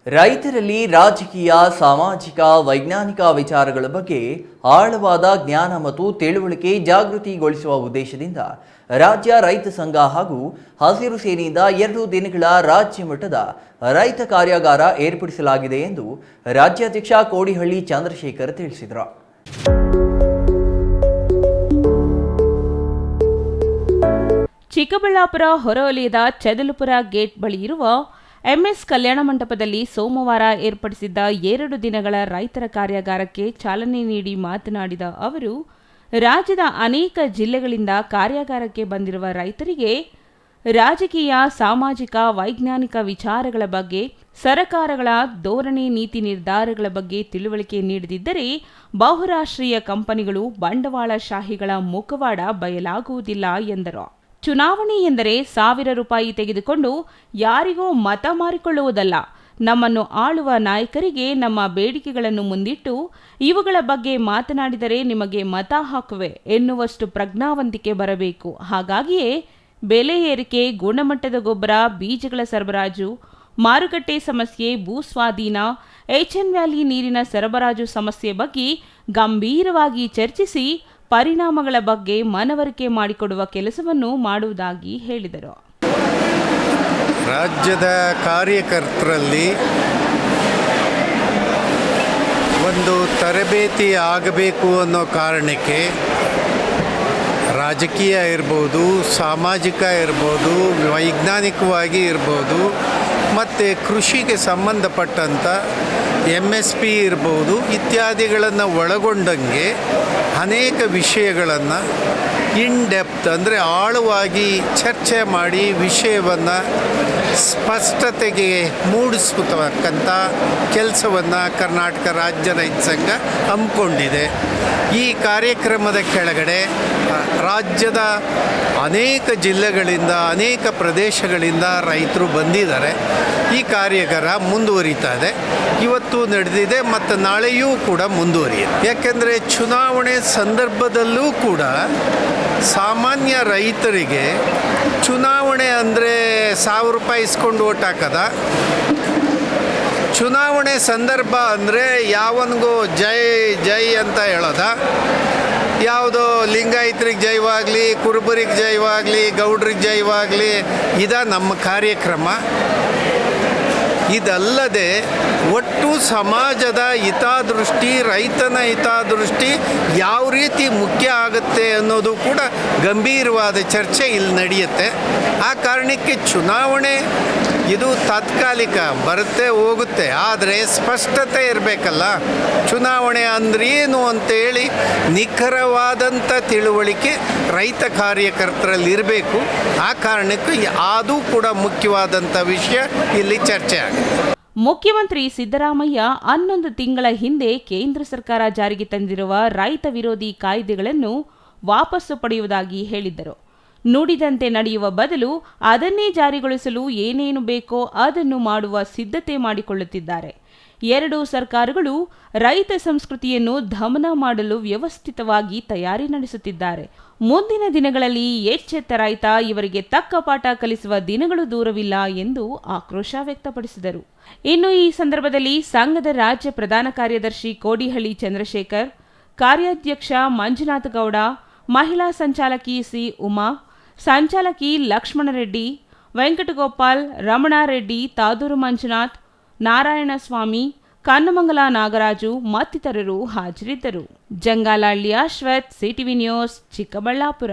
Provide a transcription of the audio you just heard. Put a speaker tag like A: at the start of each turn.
A: ರೈತರಲ್ಲಿ ರಾಜಕೀಯ, ಸಾಮಾಜಿಕ, ವೈಜ್ಞಾನಿಕ ವಿಚಾರಗಳ ಬಗ್ಗೆ ಆಳವಾದ ಜ್ಞಾನ ಮತ್ತು ತಿಳುವಳಿಕೆ ಜಾಗೃತಿಗೊಳಿಸುವ ಉದ್ದೇಶದಿಂದ ರಾಜ್ಯ ರೈತ ಸಂಘ ಹಾಗೂ ಹಸಿರು ಸೇನೆಯಿಂದ 2 ದಿನಗಳ ರಾಜ್ಯ ಮಟ್ಟದ ರೈತ ಕಾರ್ಯಾಗಾರ ಏರ್ಪಡಿಸಲಾಗಿದೆ ಎಂದು ರಾಜ್ಯಾಧ್ಯಕ್ಷ ಕೋಡಿಹಳ್ಳಿ ಚಂದ್ರಶೇಖರ್ ತಿಳಿಸಿದರು.
B: ಚಿಕ್ಕಬಳ್ಳಾಪುರ ಹೊರವಲಯದ ಚೆದಲುಪುರ ಗೇಟ್ ಬಳಿ ಇರುವ ಎಂಎಸ್ ಕಲ್ಯಾಣ ಮಂಟಪದಲ್ಲಿ ಸೋಮವಾರ ಏರ್ಪಡಿಸಿದ್ದ 2 ದಿನಗಳ ರೈತರ ಕಾರ್ಯಾಗಾರಕ್ಕೆ ಚಾಲನೆ ನೀಡಿ ಮಾತನಾಡಿದ ಅವರು, ರಾಜ್ಯದ ಅನೇಕ ಜಿಲ್ಲೆಗಳಿಂದ ಕಾರ್ಯಾಗಾರಕ್ಕೆ ಬಂದಿರುವ ರೈತರಿಗೆ ರಾಜಕೀಯ, ಸಾಮಾಜಿಕ, ವೈಜ್ಞಾನಿಕ ವಿಚಾರಗಳ ಬಗ್ಗೆ, ಸರಕಾರಗಳ ಧೋರಣೆ, ನೀತಿ ನಿರ್ಧಾರಗಳ ಬಗ್ಗೆ ತಿಳುವಳಿಕೆ ನೀಡದಿದ್ದರೆ ಬಹುರಾಷ್ಟ್ರೀಯ ಕಂಪನಿಗಳು, ಬಂಡವಾಳಶಾಹಿಗಳ ಮುಖವಾಡ ಬಯಲಾಗುವುದಿಲ್ಲ ಎಂದರು. ಚುನಾವಣೆ ಎಂದರೆ ₹1000 ತೆಗೆದುಕೊಂಡು ಯಾರಿಗೋ ಮತ ಮಾರಿಕೊಳ್ಳುವುದಲ್ಲ. ನಮ್ಮನ್ನು ಆಳುವ ನಾಯಕರಿಗೆ ನಮ್ಮ ಬೇಡಿಕೆಗಳನ್ನು ಮುಂದಿಟ್ಟು ಇವುಗಳ ಬಗ್ಗೆ ಮಾತನಾಡಿದರೆ ನಿಮಗೆ ಮತ ಹಾಕುವೆ ಎನ್ನುವಷ್ಟು ಪ್ರಜ್ಞಾವಂತಿಕೆ ಬರಬೇಕು. ಹಾಗಾಗಿಯೇ ಬೆಲೆ ಏರಿಕೆ, ಗುಣಮಟ್ಟದ ಗೊಬ್ಬರ, ಬೀಜಗಳ ಸರಬರಾಜು, ಮಾರುಕಟ್ಟೆ ಸಮಸ್ಯೆ, ಭೂಸ್ವಾಧೀನ, ಎಚ್ಎನ್ ವ್ಯಾಲಿ ನೀರಿನ ಸರಬರಾಜು ಸಮಸ್ಯೆ ಬಗ್ಗೆ ಗಂಭೀರವಾಗಿ ಚರ್ಚಿಸಿ ಪರಿಣಾಮಗಳ ಬಗ್ಗೆ ಮನವರಿಕೆ ಮಾಡಿಕೊಡುವ ಕೆಲಸವನ್ನು ಮಾಡುವುದಾಗಿ ಹೇಳಿದರು.
C: ರಾಜ್ಯದ ಕಾರ್ಯಕರ್ತರಲ್ಲಿ ಒಂದು ತರಬೇತಿ ಆಗಬೇಕು ಅನ್ನೋ ಕಾರಣಕ್ಕೆ ರಾಜಕೀಯ ಇರ್ಬೋದು, ಸಾಮಾಜಿಕ ಇರ್ಬೋದು, ವೈಜ್ಞಾನಿಕವಾಗಿ ಇರ್ಬೋದು, ಮತ್ತು ಕೃಷಿಗೆ ಸಂಬಂಧಪಟ್ಟಂಥ MSP ಇರ್ಬೋದು ಇತ್ಯಾದಿಗಳನ್ನು ಒಳಗೊಂಡಂಗೆ ಅನೇಕ ವಿಷಯಗಳನ್ನು ಇನ್ ಡೆಪ್ತ್ ಅಂದರೆ ಆಳವಾಗಿ ಚರ್ಚೆ ಮಾಡಿ ವಿಷಯವನ್ನು ಸ್ಪಷ್ಟತೆಗೆ ಮೂಡಿಸತಕ್ಕಂಥ ಕೆಲಸವನ್ನು ಕರ್ನಾಟಕ ರಾಜ್ಯ ರೈತ ಸಂಘ ಹಮ್ಮಿಕೊಂಡಿದೆ. ಈ ಕಾರ್ಯಕ್ರಮದ ಕೆಳಗಡೆ ರಾಜ್ಯದ ಅನೇಕ ಜಿಲ್ಲೆಗಳಿಂದ, ಅನೇಕ ಪ್ರದೇಶಗಳಿಂದ ರೈತರು ಬಂದಿದ್ದಾರೆ. ಈ ಕಾರ್ಯಾಗಾರ ಮುಂದುವರಿತಾ ಇದೆ. ಇವತ್ತು ನಡೆದಿದೆ ಮತ್ತು ನಾಳೆಯೂ ಕೂಡ ಮುಂದುವರಿಯುತ್ತೆ. ಯಾಕೆಂದರೆ ಚುನಾವಣೆ ಸಂದರ್ಭದಲ್ಲೂ ಕೂಡ ಸಾಮಾನ್ಯ ರೈತರಿಗೆ ಚುನಾವಣೆ ಅಂದರೆ ₹1000 ಇಸ್ಕೊಂಡು ಓಟ್ ಹಾಕದ, ಚುನಾವಣೆ ಸಂದರ್ಭ ಅಂದರೆ ಯಾವನಿಗೂ ಜೈ ಜೈ ಅಂತ ಹೇಳೋದ, ಯಾವುದೋ ಲಿಂಗಾಯತರಿಗೆ ಜೈವಾಗಲಿ, ಕುರುಬರಿಗೆ ಜೈವಾಗಲಿ, ಗೌಡ್ರಿಗೆ ಜೈವಾಗಲಿ, ನಮ್ಮ ಕಾರ್ಯಕ್ರಮ. ಇದಲ್ಲದೆ ಒಟ್ಟು ಸಮಾಜದ ಹಿತದೃಷ್ಟಿ, ರೈತನ ಹಿತದೃಷ್ಟಿ ಯಾವ ರೀತಿ ಮುಖ್ಯ ಆಗುತ್ತೆ ಅನ್ನೋದು ಕೂಡ ಗಂಭೀರವಾದ ಚರ್ಚೆ ಇಲ್ಲಿ ನಡೆಯುತ್ತೆ. ಆ ಕಾರಣಕ್ಕೆ ಚುನಾವಣೆ ಇದು ತಾತ್ಕಾಲಿಕ, ಬರುತ್ತೆ ಹೋಗುತ್ತೆ, ಆದರೆ ಸ್ಪಷ್ಟತೆ ಇರಬೇಕಲ್ಲ. ಚುನಾವಣೆ ಅಂದ್ರೇನು ಅಂತೇಳಿ ನಿಖರವಾದಂಥ ತಿಳುವಳಿಕೆ ರೈತ ಕಾರ್ಯಕರ್ತರಲ್ಲಿ ಇರಬೇಕು. ಆ ಕಾರಣಕ್ಕೂ ಅದು ಕೂಡ ಮುಖ್ಯವಾದಂಥ ವಿಷಯ ಇಲ್ಲಿ ಚರ್ಚೆ ಆಗಿದೆ.
B: ಮುಖ್ಯಮಂತ್ರಿ ಸಿದ್ದರಾಮಯ್ಯ 11 ತಿಂಗಳ ಹಿಂದೆ ಕೇಂದ್ರ ಸರ್ಕಾರ ಜಾರಿಗೆ ತಂದಿರುವ ರೈತ ವಿರೋಧಿ ಕಾಯ್ದೆಗಳನ್ನು ವಾಪಸ್ಸು ಪಡೆಯುವುದಾಗಿ ಹೇಳಿದ್ದರು. ನುಡಿದಂತೆ ನಡೆಯುವ ಬದಲು ಅದನ್ನೇ ಜಾರಿಗೊಳಿಸಲು ಏನೇನು ಬೇಕೋ ಅದನ್ನು ಮಾಡುವ ಸಿದ್ಧತೆ ಮಾಡಿಕೊಳ್ಳುತ್ತಿದ್ದಾರೆ. 2 ಸರ್ಕಾರಗಳು ರೈತ ಸಂಸ್ಕೃತಿಯನ್ನು ದಮನ ಮಾಡಲು ವ್ಯವಸ್ಥಿತವಾಗಿ ತಯಾರಿ ನಡೆಸುತ್ತಿದ್ದಾರೆ. ಮುಂದಿನ ದಿನಗಳಲ್ಲಿ ಎಚ್ಚೆತ್ತ ರೈತ ಇವರಿಗೆ ತಕ್ಕ ಪಾಠ ಕಲಿಸುವ ದಿನಗಳು ದೂರವಿಲ್ಲ ಎಂದು ಆಕ್ರೋಶ ವ್ಯಕ್ತಪಡಿಸಿದರು. ಇನ್ನು ಈ ಸಂದರ್ಭದಲ್ಲಿ ಸಂಘದ ರಾಜ್ಯ ಪ್ರಧಾನ ಕಾರ್ಯದರ್ಶಿ ಕೋಡಿಹಳ್ಳಿ ಚಂದ್ರಶೇಖರ್, ಕಾರ್ಯಾಧ್ಯಕ್ಷ ಮಂಜುನಾಥ ಗೌಡ, ಮಹಿಳಾ ಸಂಚಾಲಕಿ ಸಿ ಉಮಾ, ಸಂಚಾಲಕಿ ಲಕ್ಷ್ಮಣರೆಡ್ಡಿ, ವೆಂಕಟಗೋಪಾಲ್, ರಮಣಾರೆಡ್ಡಿ, ತಾದೂರು ಮಂಜುನಾಥ್, ನಾರಾಯಣಸ್ವಾಮಿ, ಕನ್ನಮಂಗಲ ನಾಗರಾಜು ಮತ್ತಿತರರು ಹಾಜರಿದ್ದರು. Jangalahalli Ashwath, CTV news, Chikkaballapur.